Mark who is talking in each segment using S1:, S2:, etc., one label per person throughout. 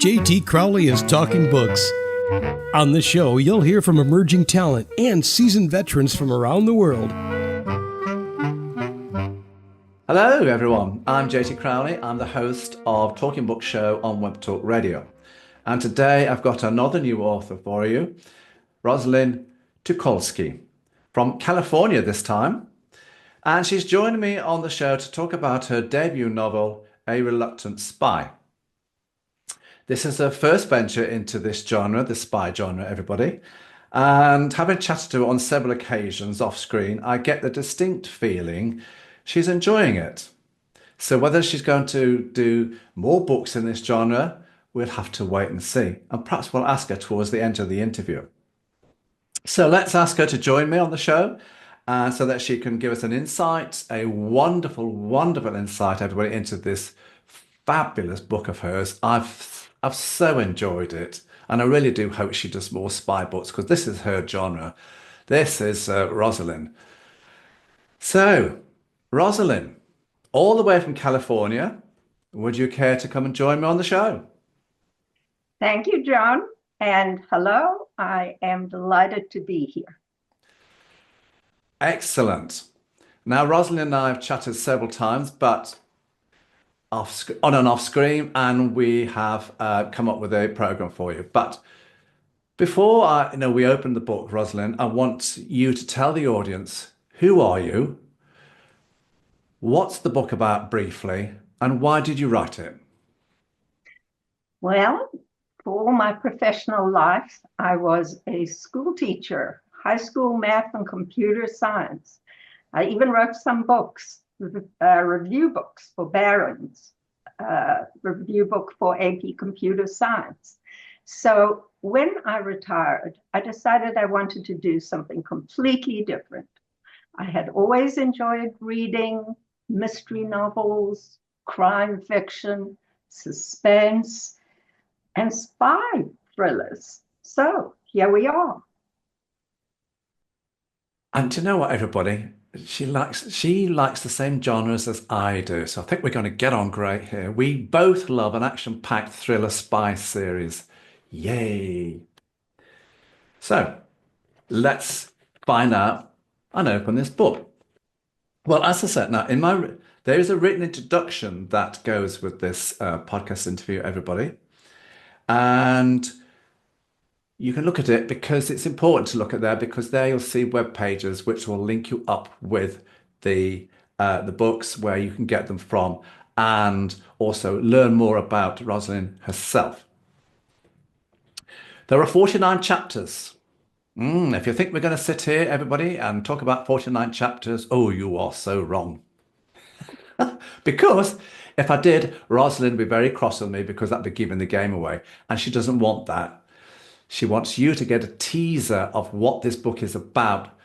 S1: J.T. Crowley is Talking Books. On the show, you'll hear from emerging talent and seasoned veterans from around the world.
S2: Hello, everyone. I'm J.T. Crowley. I'm the host of Talking Book Show on Web Talk Radio. And today I've got another new author for you, Roselyn Teukolsky, from California this time. And she's joining me on the show to talk about her debut novel, A Reluctant Spy. This is her first venture into this genre, the spy genre, everybody. And having chatted to her on several occasions off screen, I get the distinct feeling she's enjoying it. So whether she's going to do more books in this genre, we'll have to wait and see. And perhaps we'll ask her towards the end of the interview. So let's ask her to join me on the show so that she can give us an insight, a wonderful, wonderful insight, everybody, into this fabulous book of hers. I've so enjoyed it. And I really do hope she does more spy books because this is her genre. This is Roselyn. So, Roselyn, all the way from California, would you care to come and join me on the show?
S3: Thank you, John. And hello, I am delighted to be here.
S2: Excellent. Now, Roselyn and I have chatted several times, but on and off screen, and we have come up with a program for you. But before we open the book, Roselyn, I want you to tell the audience, who are you? What's the book about briefly, and why did you write it?
S3: Well, for all my professional life, I was a school teacher, high school math and computer science. I even wrote some books, review books for Barron's, review book for AP Computer Science. So when I retired, I decided I wanted to do something completely different. I had always enjoyed reading mystery novels, crime fiction, suspense, and spy thrillers. So here we are.
S2: And do you know what, everybody? She likes the same genres as I do. So I think we're going to get on great here. We both love an action-packed thriller spy series. Yay. So let's find out and open this book. Well, as I said, now there is a written introduction that goes with this podcast interview, everybody. And you can look at it because it's important to look at there, because there you'll see web pages which will link you up with the books where you can get them from, and also learn more about Roselyn herself. There are 49 chapters. If you think we're going to sit here, everybody, and talk about 49 chapters, oh, you are so wrong. Because if I did, Roselyn would be very cross with me because that'd be giving the game away, and she doesn't want that. She wants you to get a teaser of what this book is about,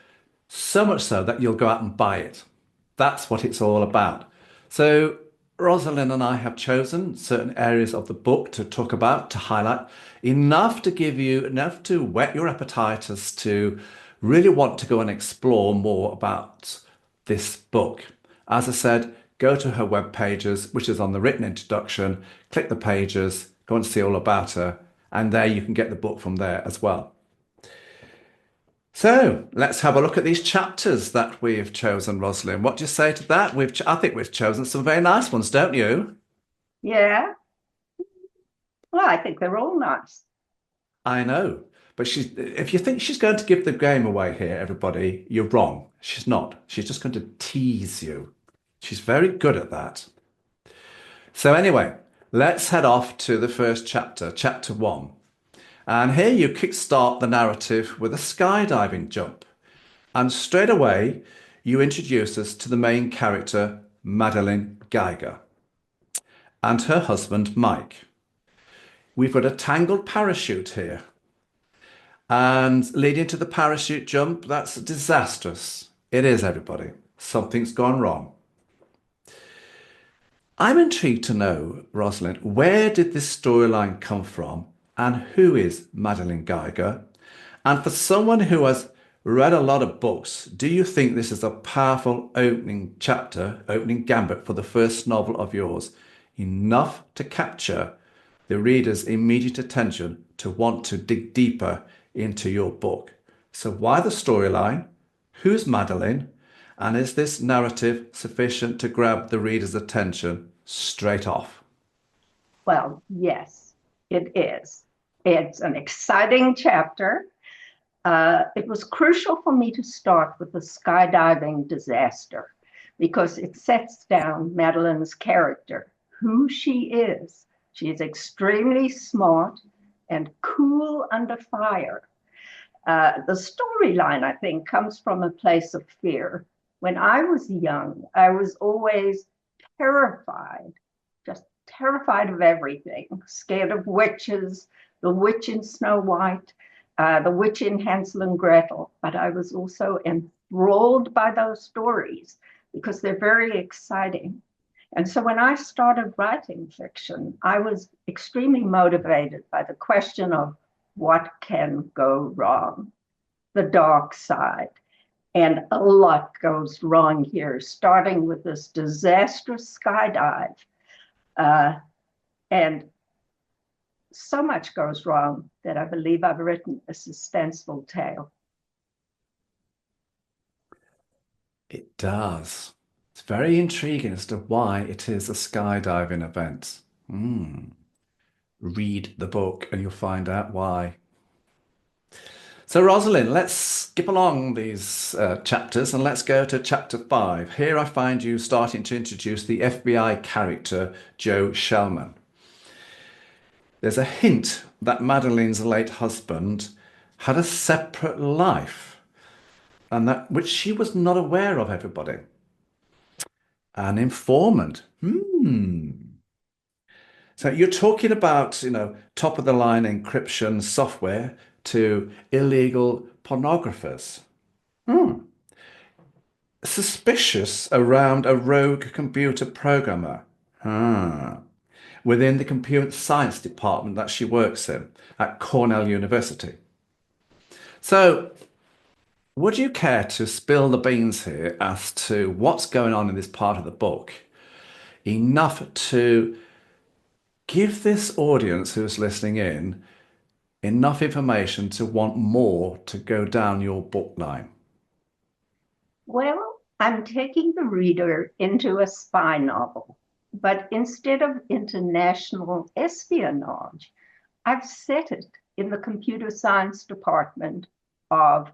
S2: so much so that you'll go out and buy it. That's what it's all about. So Roselyn and I have chosen certain areas of the book to talk about, to highlight, enough to whet your appetite as to really want to go and explore more about this book. As I said, go to her web pages, which is on the written introduction, click the pages, go and see all about her. And there you can get the book from there as well. So let's have a look at these chapters that we've chosen, Roselyn. What do you say to that? I think we've chosen some very nice ones, don't you?
S3: Yeah. Well, I think they're all nice.
S2: I know. But if you think she's going to give the game away here, everybody, you're wrong. She's not. She's just going to tease you. She's very good at that. So anyway, let's head off to the first chapter, chapter 1. And here you kickstart the narrative with a skydiving jump. And straight away, you introduce us to the main character, Madeline Geiger, and her husband, Mike. We've got a tangled parachute here. And leading to the parachute jump, that's disastrous. It is, everybody. Something's gone wrong. I'm intrigued to know, Roselyn, where did this storyline come from, and who is Madeline Geiger? And for someone who has read a lot of books, do you think this is a powerful opening gambit for the first novel of yours, enough to capture the reader's immediate attention to want to dig deeper into your book. So why the storyline? Who's Madeline? And is this narrative sufficient to grab the reader's attention straight off?
S3: Well, yes, it is. It's an exciting chapter. It was crucial for me to start with the skydiving disaster because it sets down Madeline's character, who she is. She is extremely smart and cool under fire. The storyline, I think, comes from a place of fear. When I was young, I was always terrified, just terrified of everything, scared of witches, the witch in Snow White, the witch in Hansel and Gretel. But I was also enthralled by those stories because they're very exciting. And so when I started writing fiction, I was extremely motivated by the question of what can go wrong, the dark side. And a lot goes wrong here, starting with this disastrous skydive. And so much goes wrong that I believe I've written a suspenseful tale.
S2: It does. It's very intriguing as to why it is a skydiving event. Read the book and you'll find out why. So Roselyn, let's skip along these chapters and let's go to chapter 5. Here I find you starting to introduce the FBI character, Joe Shellman. There's a hint that Madeline's late husband had a separate life and that which she was not aware of, everybody. An informant. So you're talking about, top of the line encryption software to illegal pornographers. Suspicious around a rogue computer programmer. Within the computer science department that she works in at Cornell University. So would you care to spill the beans here as to what's going on in this part of the book? Enough to give this audience who's listening in enough information to want more to go down your book line?
S3: Well, I'm taking the reader into a spy novel, but instead of international espionage, I've set it in the computer science department of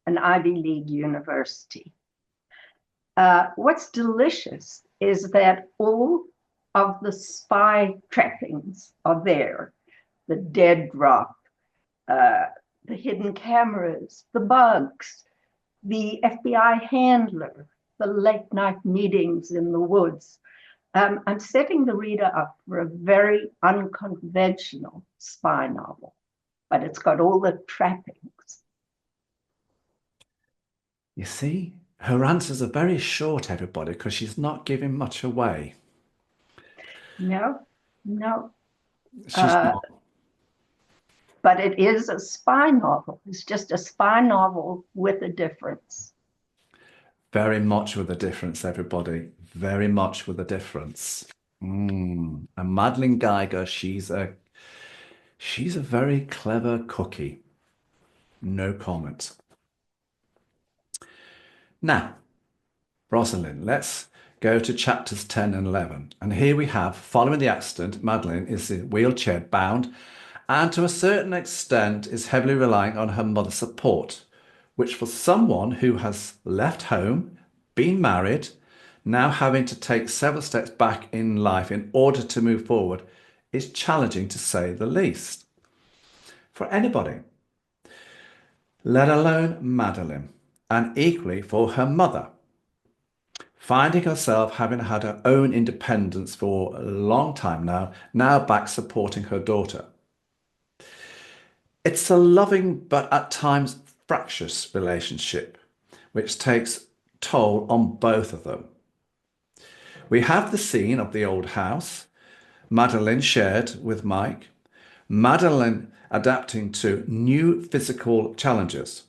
S3: an Ivy League university. What's delicious is that all of the spy trappings are there. The dead drop, the hidden cameras, the bugs, the FBI handler, the late night meetings in the woods. I'm setting the reader up for a very unconventional spy novel, but it's got all the trappings.
S2: You see, her answers are very short, everybody, because she's not giving much away.
S3: No.
S2: She's not.
S3: But it is a spy novel. It's just a spy novel with a difference.
S2: Very much with a difference, everybody. Very much with a difference. And Madeline Geiger, she's a very clever cookie. No comment. Now, Roselyn, let's go to chapters 10 and 11. And here we have, following the accident, Madeline is wheelchair bound and to a certain extent is heavily relying on her mother's support, which for someone who has left home, been married, now having to take several steps back in life in order to move forward, is challenging to say the least. For anybody, let alone Madeline, and equally for her mother, finding herself having had her own independence for a long time now back supporting her daughter. It's a loving but at times fractious relationship, which takes toll on both of them. We have the scene of the old house, Madeline shared with Mike, Madeline adapting to new physical challenges.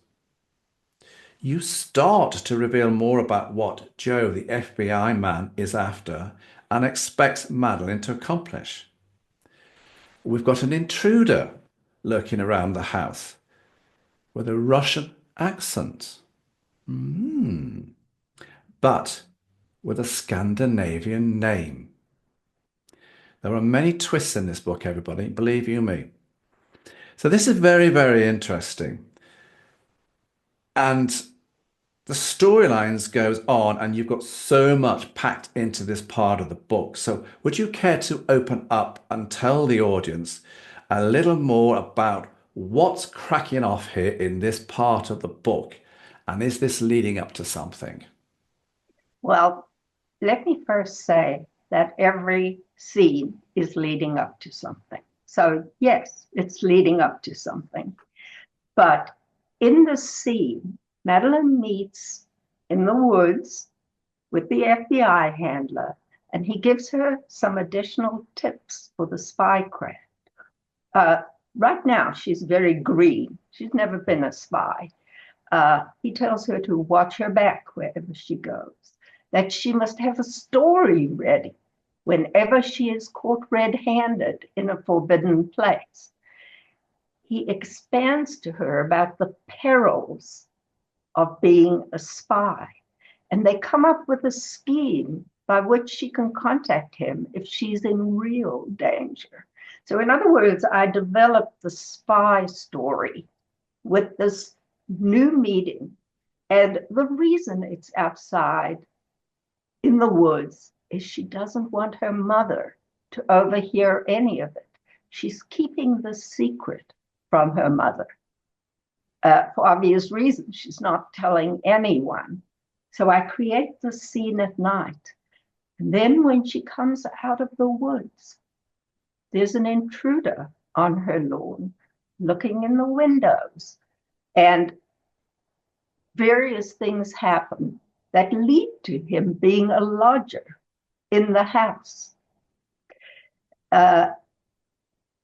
S2: You start to reveal more about what Joe, the FBI man, is after and expects Madeline to accomplish. We've got an intruder lurking around the house with a Russian accent, but with a Scandinavian name. There are many twists in this book, everybody, believe you me. So this is very, very interesting. And the storylines goes on, and you've got so much packed into this part of the book. So would you care to open up and tell the audience a little more about what's cracking off here in this part of the book? And is this leading up to something?
S3: Well, let me first say that every scene is leading up to something. So yes, it's leading up to something. But in the scene, Madeline meets in the woods with the FBI handler, and he gives her some additional tips for the spycraft. Right now, she's very green. She's never been a spy. He tells her to watch her back wherever she goes, that she must have a story ready whenever she is caught red-handed in a forbidden place. He expands to her about the perils of being a spy, and they come up with a scheme by which she can contact him if she's in real danger. So in other words, I developed the spy story with this new meeting. And the reason it's outside in the woods is she doesn't want her mother to overhear any of it. She's keeping the secret from her mother. For obvious reasons, she's not telling anyone. So I create the scene at night. And then when she comes out of the woods, there's an intruder on her lawn looking in the windows. And various things happen that lead to him being a lodger in the house.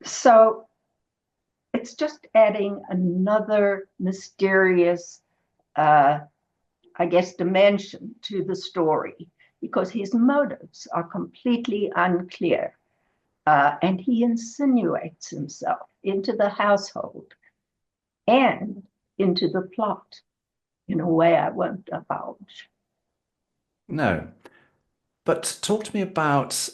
S3: So it's just adding another mysterious, dimension to the story, because his motives are completely unclear. And he insinuates himself into the household and into the plot in a way I won't divulge.
S2: No. But talk to me about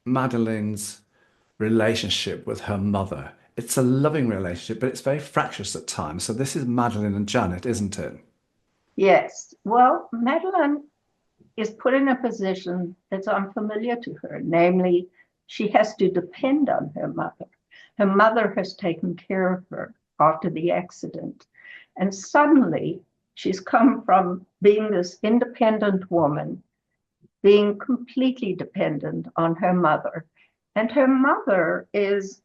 S2: Madeline's relationship with her mother. It's a loving relationship, but it's very fractious at times. So this is Madeline and Janet, isn't it?
S3: Yes. Well, Madeline is put in a position that's unfamiliar to her, namely, she has to depend on her mother. Her mother has taken care of her after the accident. And suddenly, she's come from being this independent woman, being completely dependent on her mother. And her mother is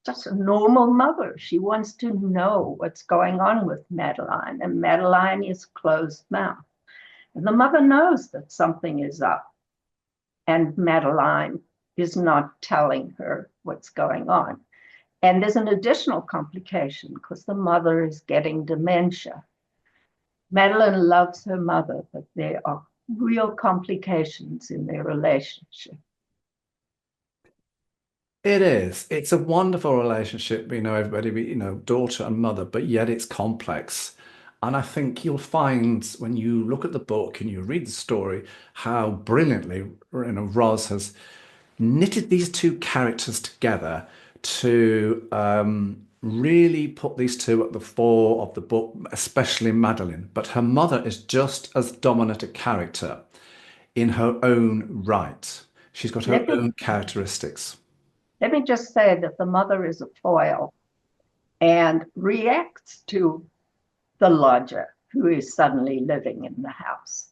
S3: just a normal mother. She wants to know what's going on with Madeline, and Madeline is closed mouthed. And the mother knows that something is up, and Madeline is not telling her what's going on. And there's an additional complication because the mother is getting dementia. Madeline loves her mother, but there are real complications in their relationship.
S2: It is. It's a wonderful relationship, everybody, daughter and mother, but yet it's complex. And I think you'll find when you look at the book and you read the story, how brilliantly, Ros has knitted these two characters together to really put these two at the fore of the book, especially Madeline. But her mother is just as dominant a character in her own right. She's got her own characteristics.
S3: Let me just say that the mother is a foil and reacts to the lodger who is suddenly living in the house.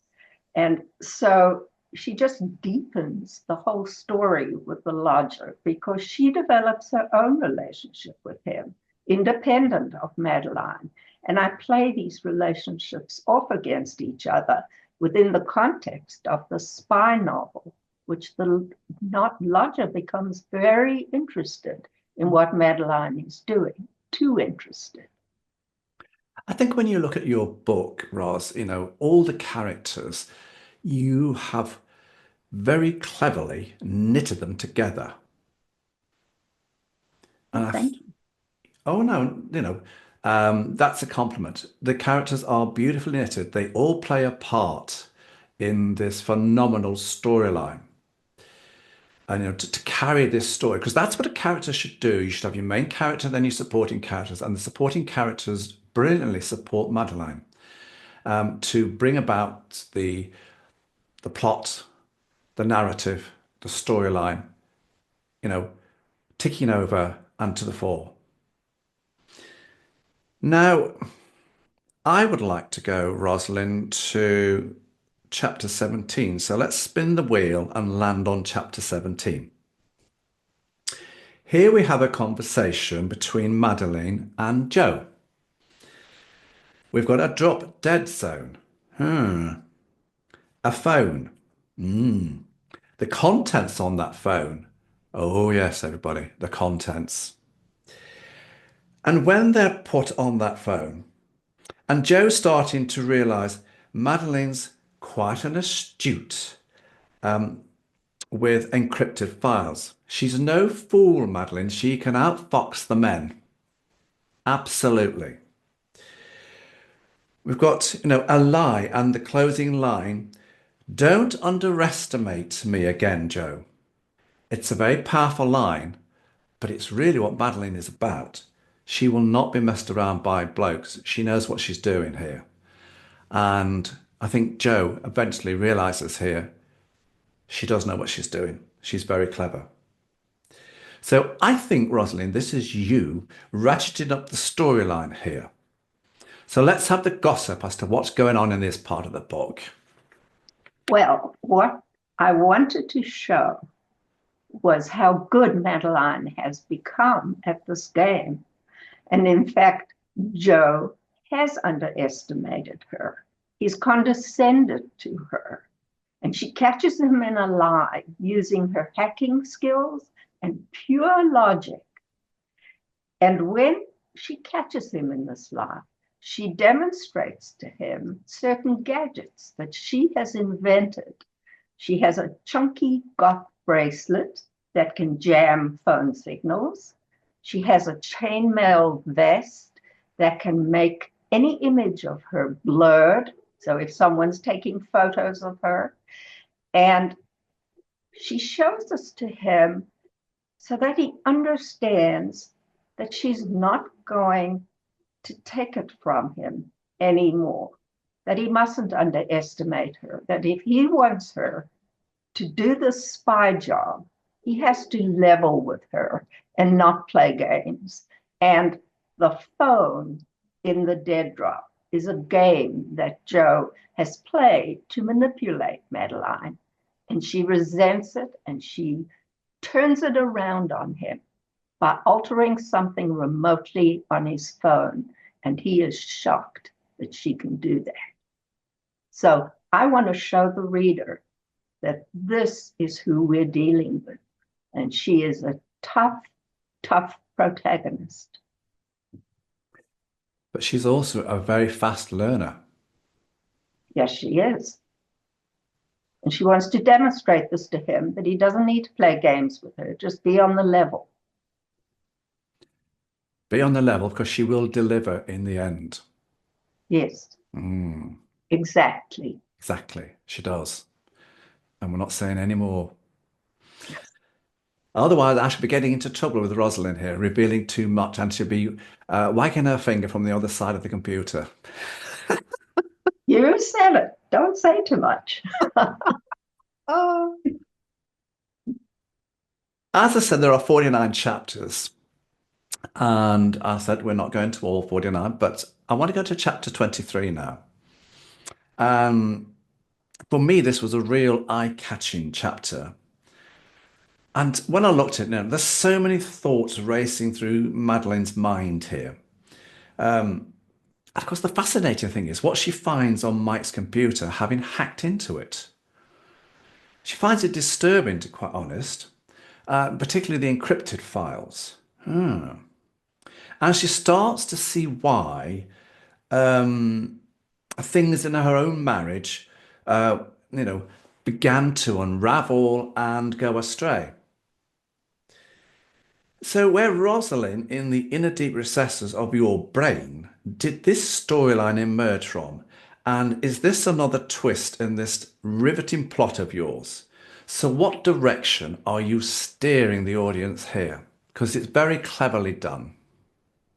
S3: And so she just deepens the whole story with the lodger because she develops her own relationship with him, independent of Madeline. And I play these relationships off against each other within the context of the spy novel, which the lodger becomes very interested in what Madeline is doing, too interested.
S2: I think when you look at your book, Ros, all the characters, you have very cleverly knitted them together. And
S3: Thank you.
S2: oh no, that's a compliment. The characters are beautifully knitted. They all play a part in this phenomenal storyline. And to carry this story, because that's what a character should do. You should have your main character, then your supporting characters, and the supporting characters brilliantly support Madeline to bring about the plot, the narrative, the storyline, ticking over and to the fore. Now, I would like to go, Roselyn, to chapter 17. So let's spin the wheel and land on chapter 17. Here we have a conversation between Madeline and Joe. We've got a drop dead zone. A phone. The contents on that phone. Oh, yes, everybody, the contents. And when they're put on that phone, and Joe's starting to realize Madeline's quite an astute with encrypted files. She's no fool, Madeline. She can outfox the men. Absolutely. We've got, a lie and the closing line. Don't underestimate me again, Joe. It's a very powerful line, but it's really what Madeline is about. She will not be messed around by blokes. She knows what she's doing here. And I think Joe eventually realizes here she does know what she's doing. She's very clever. So I think, Roselyn, this is you ratcheting up the storyline here. So let's have the gossip as to what's going on in this part of the book.
S3: Well, what I wanted to show was how good Madeline has become at this game. And in fact, Joe has underestimated her. He's condescended to her. And she catches him in a lie using her hacking skills and pure logic. And when she catches him in this lie, she demonstrates to him certain gadgets that she has invented. She has a chunky goth bracelet that can jam phone signals. She has a chainmail vest that can make any image of her blurred. So if someone's taking photos of her, and she shows this to him so that he understands that she's not going to take it from him anymore, that he mustn't underestimate her, that if he wants her to do this spy job, he has to level with her and not play games. And the phone in the dead drop is a game that Joe has played to manipulate Madeline. And she resents it and she turns it around on him by altering something remotely on his phone. And he is shocked that she can do that. So I want to show the reader that this is who we're dealing with. And she is a tough, tough protagonist.
S2: But she's also a very fast learner.
S3: Yes, she is. And she wants to demonstrate this to him, that he doesn't need to play games with her, just be on the level.
S2: Be on the level because she will deliver in the end.
S3: Yes, exactly.
S2: Exactly, she does. And we're not saying any more. Otherwise, I should be getting into trouble with Roselyn here, revealing too much, and she'll be wagging her finger from the other side of the computer.
S3: You said it. Don't say too much.
S2: As I said, there are 49 chapters. And I said we're not going to all 49, but I want to go to chapter 23 now. For me, this was a real eye-catching chapter. And when I looked at it, there's so many thoughts racing through Madeline's mind here. Of course, the fascinating thing is what she finds on Mike's computer, having hacked into it. She finds it disturbing, to be quite honest, particularly the encrypted files. And she starts to see why things in her own marriage, began to unravel and go astray. So, where Rosalind, in the inner deep recesses of your brain, did this storyline emerge from? And is this another twist in this riveting plot of yours? So, what direction are you steering the audience here? Because it's very cleverly done.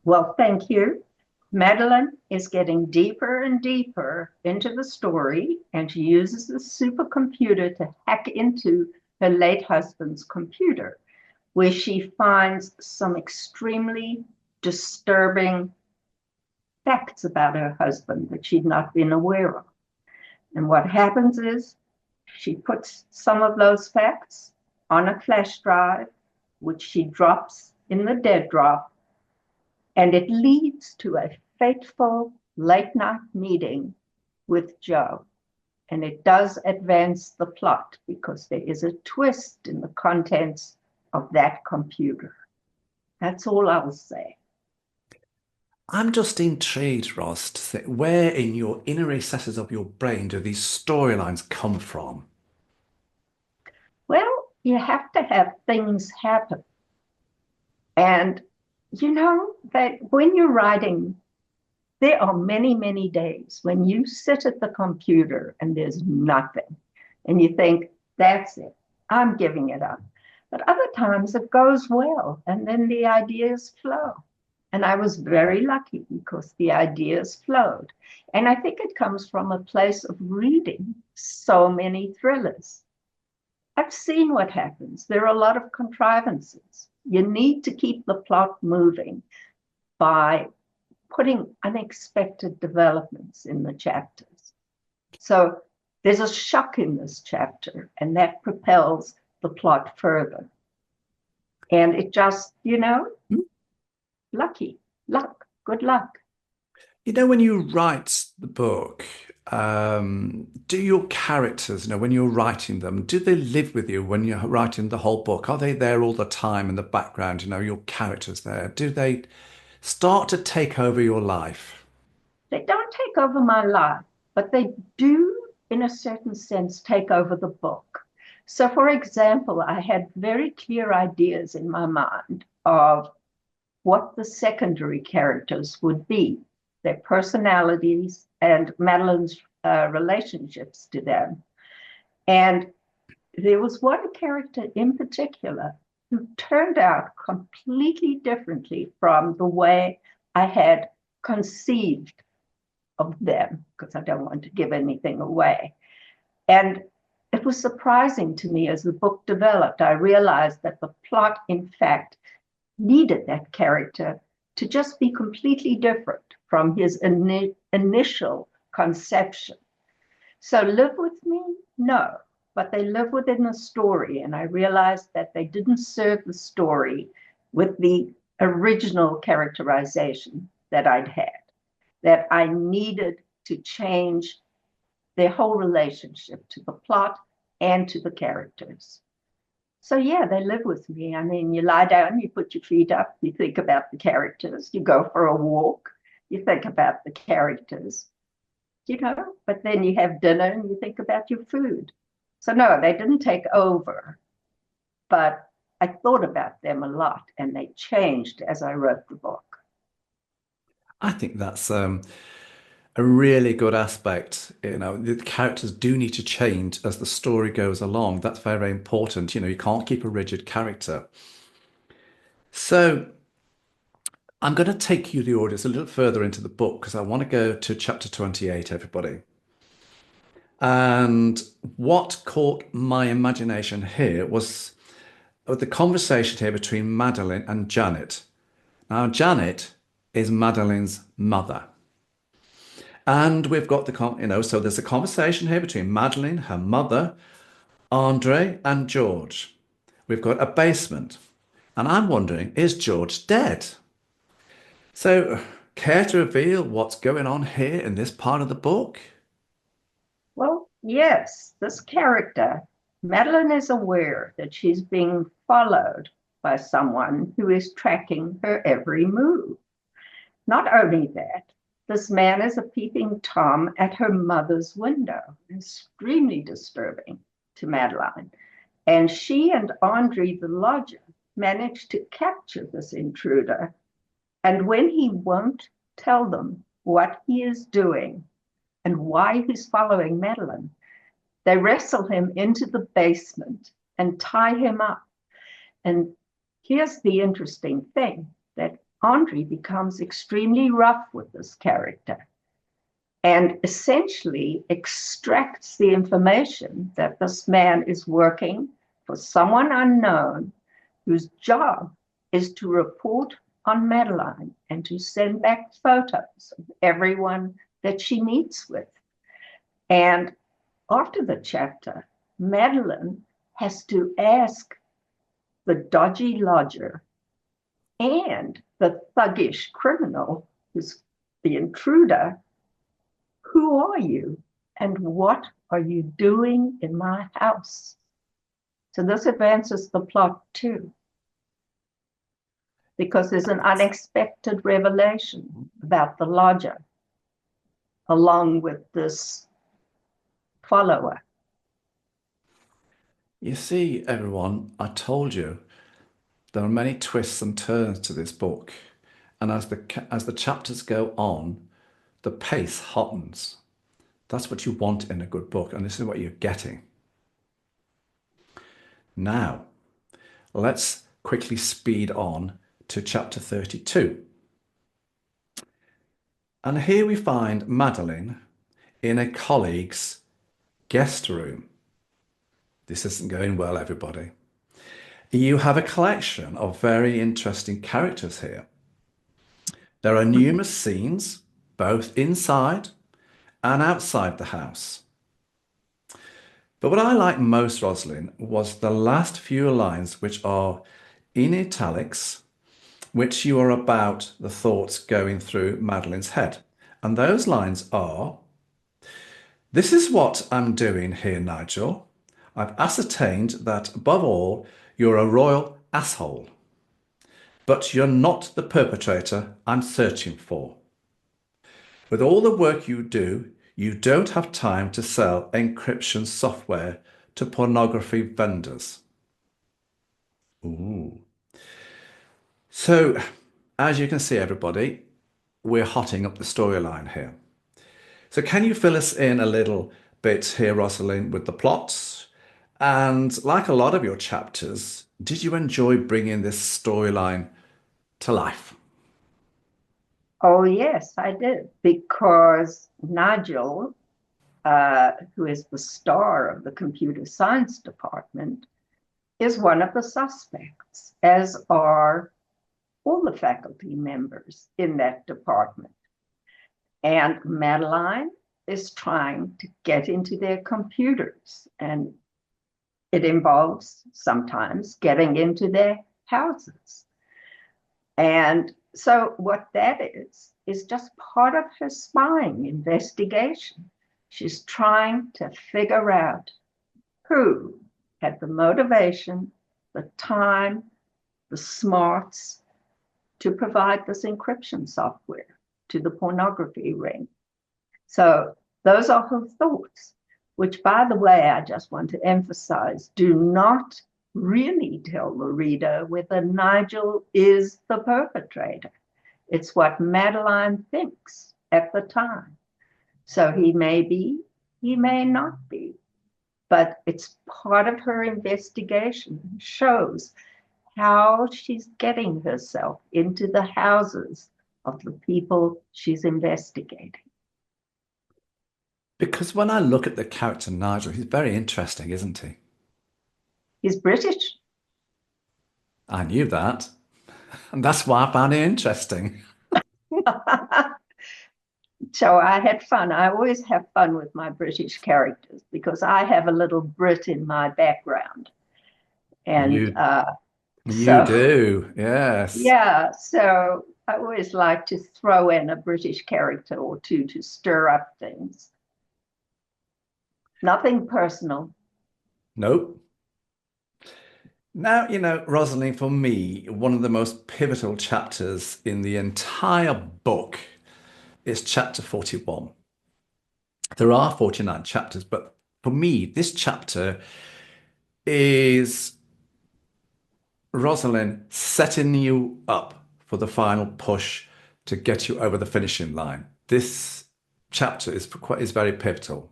S3: Well, thank you. Madeline is getting deeper and deeper into the story, and she uses the supercomputer to hack into her late husband's computer, where she finds some extremely disturbing facts about her husband that she'd not been aware of. And what happens is she puts some of those facts on a flash drive, which she drops in the dead drop, and it leads to a fateful late night meeting with Joe. And it does advance the plot because there is a twist in the contents of that computer. That's all I'll say.
S2: I'm just intrigued, Ross, to say where in your inner recesses of your brain do these storylines come from?
S3: Well, you have to have things happen. And you know that when you're writing, there are many, many days when you sit at the computer and there's nothing. And you think, that's it, I'm giving it up. But other times it goes well, and then the ideas flow. And I was very lucky because the ideas flowed. And I think it comes from a place of reading so many thrillers. I've seen what happens. There are a lot of contrivances. You need to keep the plot moving by putting unexpected developments in the chapters. So there's a shock in this chapter, and that propels the plot further. And it just, good luck.
S2: When you write the book, do your characters, when you're writing them, do they live with you when you're writing the whole book? Are they there all the time in the background, your characters there? Do they start to take over your life?
S3: They don't take over my life, but they do, in a certain sense, take over the book. So, for example, I had very clear ideas in my mind of what the secondary characters would be, their personalities, and Madeline's relationships to them. And there was one character in particular who turned out completely differently from the way I had conceived of them, because I don't want to give anything away. And it was surprising to me as the book developed. I realized that the plot, in fact, needed that character to just be completely different from his initial conception. So live with me? No, but they live within the story. And I realized that they didn't serve the story with the original characterization that I'd had, that I needed to change their whole relationship to the plot and to the characters. So yeah, they live with me. I mean, you lie down, you put your feet up, you think about the characters, you go for a walk, you think about the characters, but then you have dinner and you think about your food. So no, they didn't take over, but I thought about them a lot and they changed as I wrote the book.
S2: I think that's a really good aspect. The characters do need to change as the story goes along. That's very, very important. You can't keep a rigid character. So I'm going to take you, the audience, a little further into the book because I want to go to chapter 28, everybody. And what caught my imagination here was the conversation here between Madeline and Janet. Now, Janet is Madeline's mother. And we've got so there's a conversation here between Madeline, her mother, Andre, and George. We've got a basement. And I'm wondering, is George dead? So, care to reveal what's going on here in this part of the book?
S3: Well, yes, this character, Madeline, is aware that she's being followed by someone who is tracking her every move. Not only that, this man is a peeping Tom at her mother's window. Extremely disturbing. to Madeline. And she and Andre the lodger manage to capture this intruder. And when he won't tell them what he is doing and why he's following Madeline, they wrestle him into the basement and tie him up. And here's the interesting thing, that Andre becomes extremely rough with this character and essentially extracts the information that this man is working for someone unknown whose job is to report on Madeline and to send back photos of everyone that she meets with. And after the chapter, Madeline has to ask the dodgy lodger and the thuggish criminal, who's the intruder, who are you and what are you doing in my house? So this advances the plot too, because there's an unexpected revelation about the lodger along with this follower.
S2: You see, everyone, I told you there are many twists and turns to this book. And as the chapters go on, the pace hottens. That's what you want in a good book, and this is what you're getting. Now, let's quickly speed on to chapter 32. And here we find Madeline in a colleague's guest room. This isn't going well, everybody. You have a collection of very interesting characters here. There are numerous scenes, both inside and outside the house. But what I liked most, Roselyn, was the last few lines, which are in italics, which you are about the thoughts going through Madeline's head. And those lines are, "This is what I'm doing here, Nigel. I've ascertained that, above all, you're a royal asshole. But you're not the perpetrator I'm searching for. With all the work you do, you don't have time to sell encryption software to pornography vendors." Ooh. So, as you can see, everybody, we're hotting up the storyline here. So can you fill us in a little bit here, Roselyn, with the plots? And like a lot of your chapters, did you enjoy bringing this storyline to life?
S3: Oh, yes, I did, because Nigel, who is the star of the computer science department, is one of the suspects, as are all the faculty members in that department. And Madeline is trying to get into their computers, and it involves sometimes getting into their houses. And so what that is just part of her spying investigation. She's trying to figure out who had the motivation, the time, the smarts to provide this encryption software to the pornography ring. So those are her thoughts, which, by the way, I just want to emphasize, do not really tell the reader whether Nigel is the perpetrator. It's what Madeline thinks at the time. So he may be, he may not be, but it's part of her investigation. It shows how she's getting herself into the houses of the people she's investigating.
S2: Because when I look at the character Nigel, he's very interesting, isn't he?
S3: He's British.
S2: I knew that. And that's why I found it interesting.
S3: So I had fun. I always have fun with my British characters because I have a little Brit in my background. And
S2: You
S3: so,
S2: do, yes.
S3: yeah, so I always like to throw in a British character or two to stir up things. Nothing personal.
S2: Nope. Now, Roselyn, for me, one of the most pivotal chapters in the entire book is chapter 41. There are 49 chapters, but for me, this chapter is Roselyn setting you up for the final push to get you over the finishing line. This chapter is very pivotal.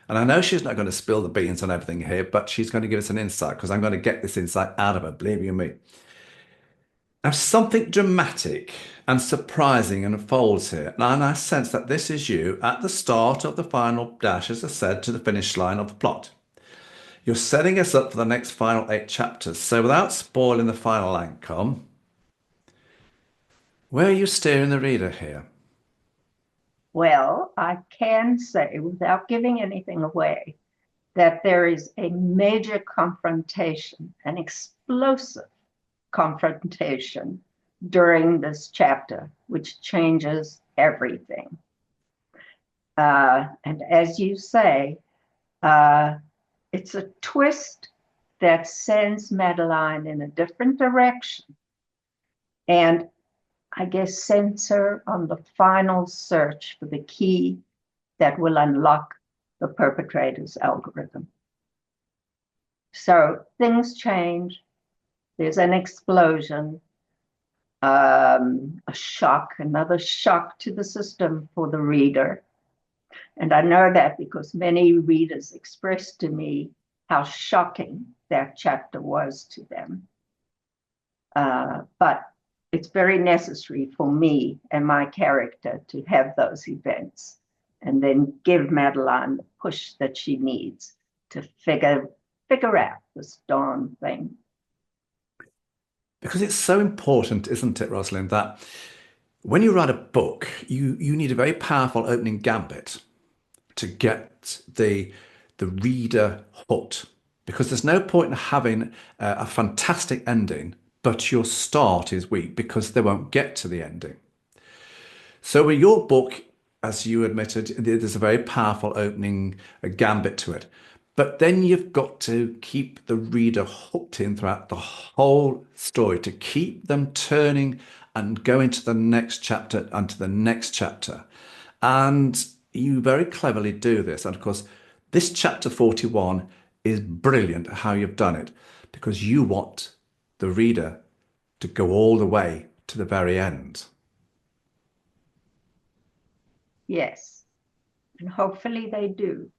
S2: And I know she's not going to spill the beans on everything here, but she's going to give us an insight because I'm going to get this insight out of her, believe you me. Now, something dramatic and surprising unfolds here. And I sense that this is you at the start of the final dash, as I said, to the finish line of the plot. You're setting us up for the next final 8 chapters. So without spoiling the final outcome, where are you steering the reader here?
S3: Well, I can say, without giving anything away, that there is a major confrontation, an explosive confrontation during this chapter, which changes everything. And as you say, it's a twist that sends Madeline in a different direction. And I guess sends her on the final search for the key that will unlock the perpetrator's algorithm. So things change. There's an explosion, a shock, another shock to the system for the reader. And I know that because many readers expressed to me how shocking that chapter was to them. But it's very necessary for me and my character to have those events and then give Madeline the push that she needs to figure out this darn thing.
S2: Because it's so important, isn't it, Roselyn, that when you write a book, you need a very powerful opening gambit to get the reader hooked. Because there's no point in having a fantastic ending, but your start is weak because they won't get to the ending. So with your book, as you admitted, there's a very powerful opening gambit to it. But then you've got to keep the reader hooked in throughout the whole story to keep them turning and going to the next chapter and to the next chapter. And you very cleverly do this. And of course, this chapter 41 is brilliant how you've done it because you want the reader to go all the way to the very end.
S3: Yes, and hopefully they do.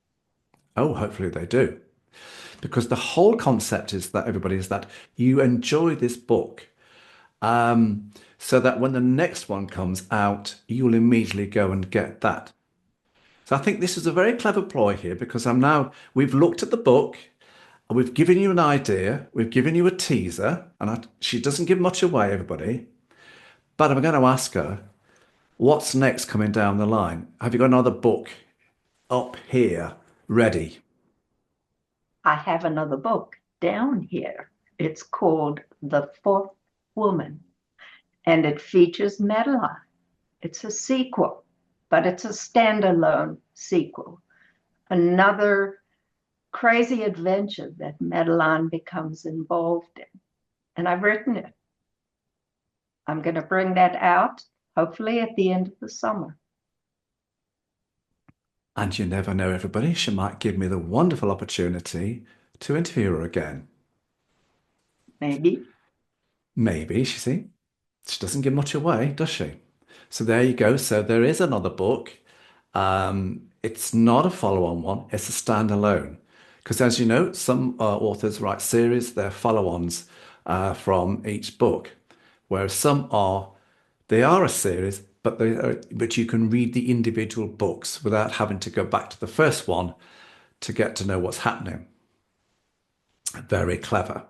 S2: Oh, hopefully they do. Because the whole concept is that you enjoy this book so that when the next one comes out, you'll immediately go and get that. So I think this is a very clever ploy here because we've looked at the book, and we've given you an idea, we've given you a teaser, and she doesn't give much away, everybody. But I'm going to ask her, what's next coming down the line? Have you got another book up here ready?
S3: I have another book down here. It's called The Fourth Woman, and it features Madeline. It's a sequel, but it's a standalone sequel. Another crazy adventure that Madeline becomes involved in. And I've written it. I'm going to bring that out, hopefully at the end of the summer.
S2: And you never know, everybody, she might give me the wonderful opportunity to interview her again.
S3: Maybe.
S2: Maybe, you see. She doesn't give much away, does she? So there you go. So there is another book. It's not a follow-on one. It's a standalone. Because as you know, some authors write series, they're follow-ons from each book. Whereas they are a series, but you can read the individual books without having to go back to the first one to get to know what's happening. Very clever.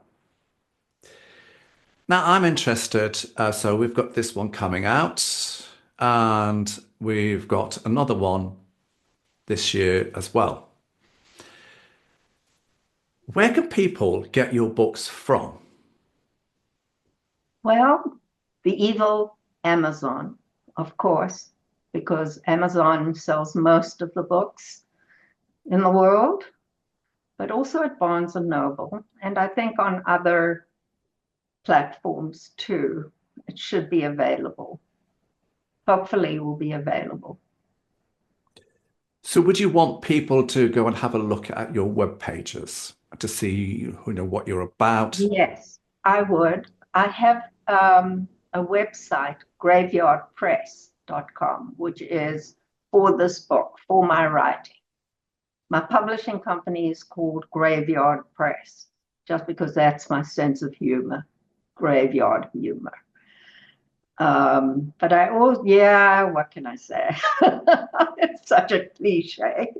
S2: Now I'm interested, so we've got this one coming out and we've got another one this year as well. Where can people get your books from?
S3: Well, the evil Amazon, of course, because Amazon sells most of the books in the world, but also at Barnes and Noble, and I think on other platforms too. It should be available. Hopefully it will be available.
S2: So would you want people to go and have a look at your web pages? to see, what you're about?
S3: Yes, I would. I have a website, graveyardpress.com, which is for this book, for my writing. My publishing company is called Graveyard Press, just because that's my sense of humor, graveyard humor. But I always, what can I say? It's such a cliche.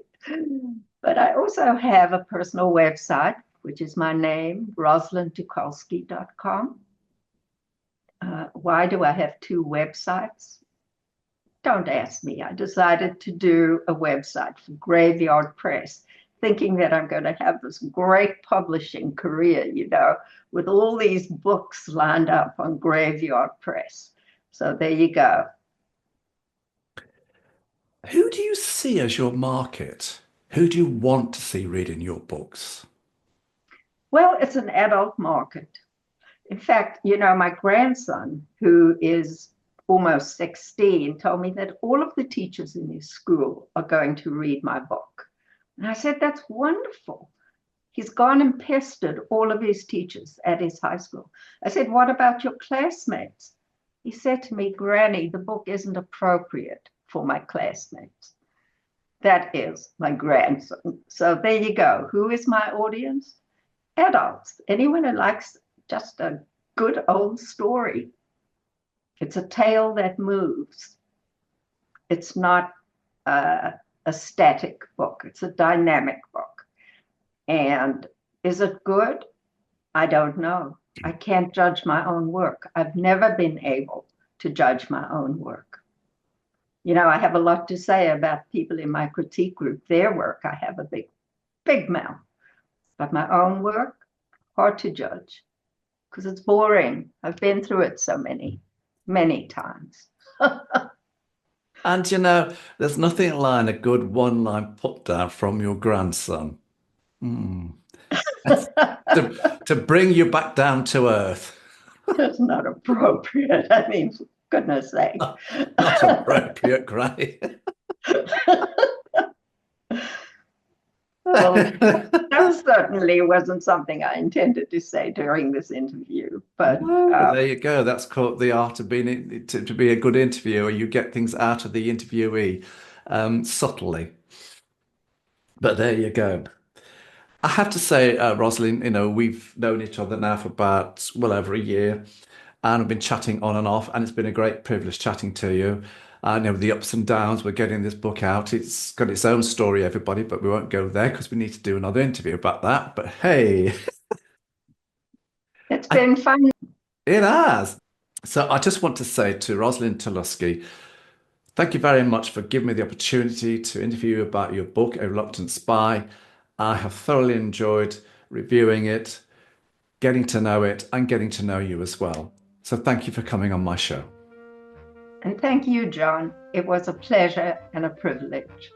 S3: But I also have a personal website, which is my name, roselyn.teukolsky.com. Why do I have two websites? Don't ask me. I decided to do a website for Graveyard Press, thinking that I'm going to have this great publishing career, with all these books lined up on Graveyard Press. So there you go.
S2: Who do you see as your market? Who do you want to see reading your books?
S3: Well, it's an adult market. In fact, my grandson, who is almost 16, told me that all of the teachers in his school are going to read my book. And I said, that's wonderful. He's gone and pestered all of his teachers at his high school. I said, what about your classmates? He said to me, Granny, the book isn't appropriate for my classmates. That is my grandson. So there you go. Who is my audience? Adults. Anyone who likes just a good old story. It's a tale that moves. It's not a static book. It's a dynamic book. And is it good? I don't know. I can't judge my own work. I've never been able to judge my own work. I have a lot to say about people in my critique group, their work. I have a big mouth. But my own work, hard to judge because it's boring. I've been through it so many times.
S2: And there's nothing like a good one-line put down from your grandson. to bring you back down to earth.
S3: It's not appropriate. I mean, for goodness sake.
S2: Not appropriate, Granny.
S3: Well, that certainly wasn't something I intended to say during this interview. But
S2: there you go. That's called the art of being to be a good interviewer. You get things out of the interviewee subtly. But there you go. I have to say, Roselyn, we've known each other now for about over a year, and I've been chatting on and off, and it's been a great privilege chatting to you. I know the ups and downs. We're getting this book out. It's got its own story, everybody, but we won't go there because we need to do another interview about that. But hey,
S3: it's been fun.
S2: It has. So I just want to say to Roselyn Teukolsky, thank you very much for giving me the opportunity to interview you about your book, A Reluctant Spy. I have thoroughly enjoyed reviewing it, getting to know it, and getting to know you as well. So thank you for coming on my show.
S3: And thank you, John. It was a pleasure and a privilege.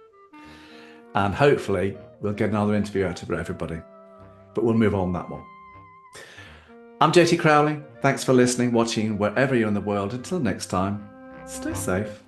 S2: And hopefully we'll get another interview out of everybody. But we'll move on that one. I'm JT Crowley. Thanks for listening, watching, wherever you're in the world. Until next time, stay safe.